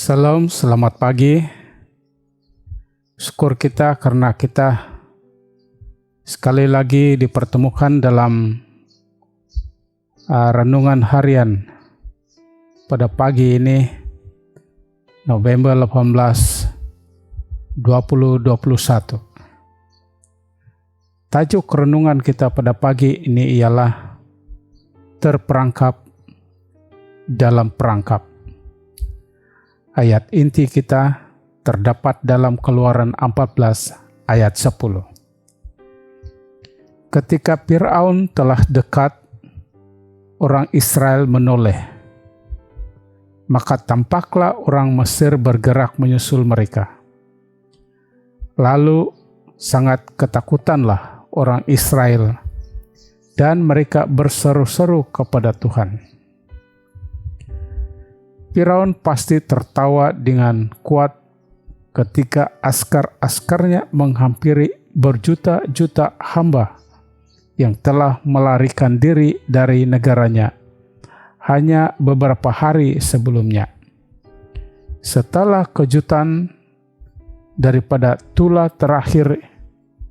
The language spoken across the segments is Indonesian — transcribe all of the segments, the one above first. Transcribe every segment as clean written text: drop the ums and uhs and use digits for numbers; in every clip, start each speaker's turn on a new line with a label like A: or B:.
A: Salam, selamat pagi. Syukur kita karena kita sekali lagi dipertemukan dalam renungan harian pada pagi ini, November 18, 2021. Tajuk renungan kita pada pagi ini ialah terperangkap dalam perangkap. Ayat inti kita terdapat dalam Keluaran 14 ayat 10. Ketika Fir'aun telah dekat, orang Israel menoleh. Maka tampaklah orang Mesir bergerak menyusul mereka. Lalu sangat ketakutanlah orang Israel dan mereka berseru-seru kepada Tuhan. Firaun pasti tertawa dengan kuat ketika askar-askarnya menghampiri berjuta-juta hamba yang telah melarikan diri dari negaranya hanya beberapa hari sebelumnya. Setelah kejutan daripada tulah terakhir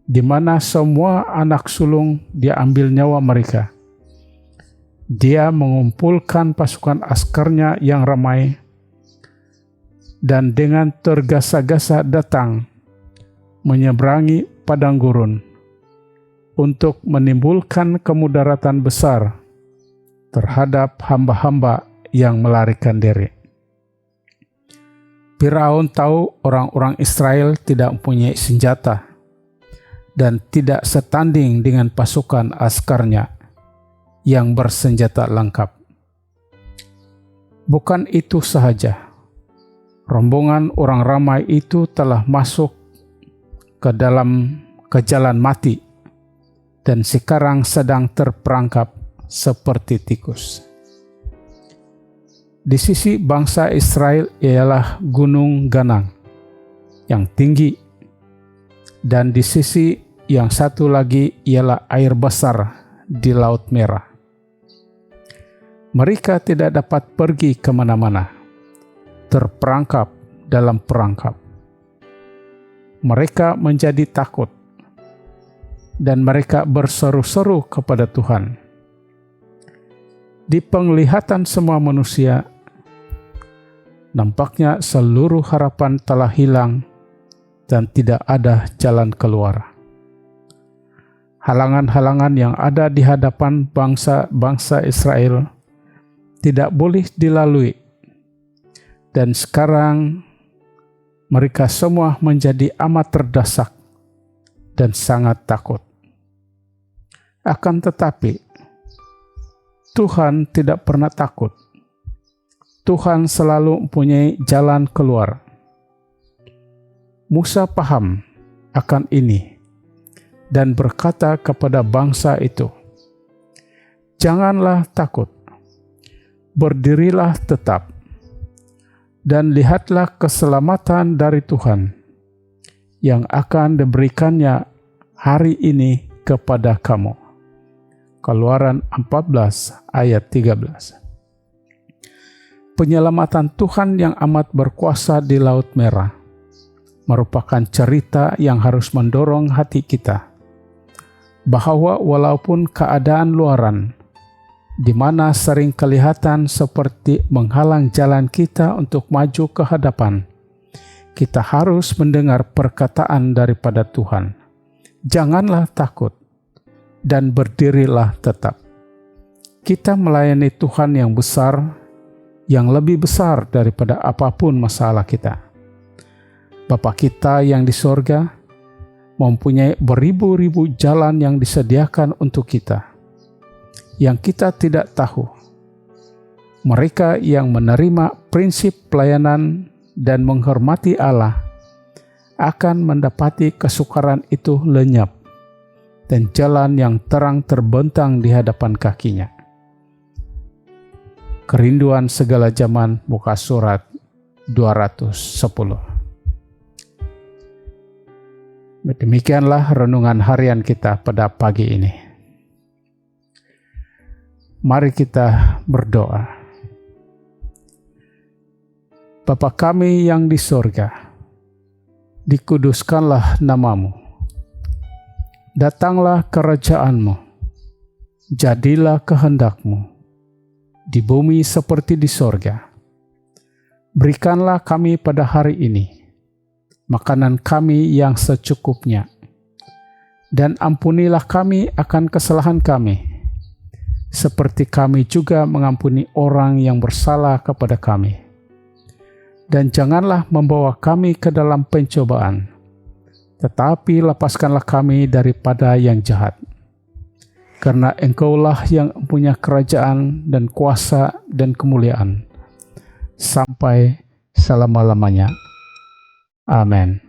A: di mana semua anak sulung diambil nyawa mereka, dia mengumpulkan pasukan askarnya yang ramai dan dengan tergasa-gasa datang menyeberangi padang gurun untuk menimbulkan kemudaratan besar terhadap hamba-hamba yang melarikan diri. Firaun tahu orang-orang Israel tidak mempunyai senjata dan tidak setanding dengan pasukan askarnya yang bersenjata lengkap. Bukan itu sahaja, rombongan orang ramai itu telah masuk ke jalan mati dan sekarang sedang terperangkap seperti tikus. Di sisi bangsa Israel ialah gunung Ganang yang tinggi, dan di sisi yang satu lagi ialah air besar di Laut Merah. Mereka tidak dapat pergi kemana-mana, terperangkap dalam perangkap. Mereka menjadi takut, dan mereka berseru-seru kepada Tuhan. Di penglihatan semua manusia, nampaknya seluruh harapan telah hilang dan tidak ada jalan keluar. Halangan-halangan yang ada di hadapan bangsa Israel tidak boleh dilalui, dan sekarang mereka semua menjadi amat terdesak dan sangat takut. Akan tetapi, Tuhan tidak pernah takut. Tuhan selalu mempunyai jalan keluar. Musa paham akan ini dan berkata kepada bangsa itu, "Janganlah takut. Berdirilah tetap, dan lihatlah keselamatan dari Tuhan yang akan diberikannya hari ini kepada kamu." Keluaran 14 ayat 13. Penyelamatan Tuhan yang amat berkuasa di Laut Merah merupakan cerita yang harus mendorong hati kita, bahwa walaupun keadaan luaran di mana sering kelihatan seperti menghalang jalan kita untuk maju ke hadapan, kita harus mendengar perkataan daripada Tuhan. Janganlah takut dan berdirilah tetap. Kita melayani Tuhan yang besar, yang lebih besar daripada apapun masalah kita. Bapa kita yang di sorga mempunyai beribu-ribu jalan yang disediakan untuk kita, yang kita tidak tahu. Mereka yang menerima prinsip pelayanan dan menghormati Allah akan mendapati kesukaran itu lenyap dan jalan yang terang terbentang di hadapan kakinya. Kerinduan segala zaman, muka surat 210. Demikianlah renungan harian kita pada pagi ini. Mari kita berdoa. Bapa kami yang di sorga, dikuduskanlah namamu. Datanglah kerajaanmu, jadilah kehendakmu, di bumi seperti di sorga. Berikanlah kami pada hari ini makanan kami yang secukupnya, dan ampunilah kami akan kesalahan kami, seperti kami juga mengampuni orang yang bersalah kepada kami. Dan janganlah membawa kami ke dalam pencobaan, tetapi lepaskanlah kami daripada yang jahat. Karena Engkaulah yang punya kerajaan dan kuasa dan kemuliaan, sampai selama-lamanya. Amin.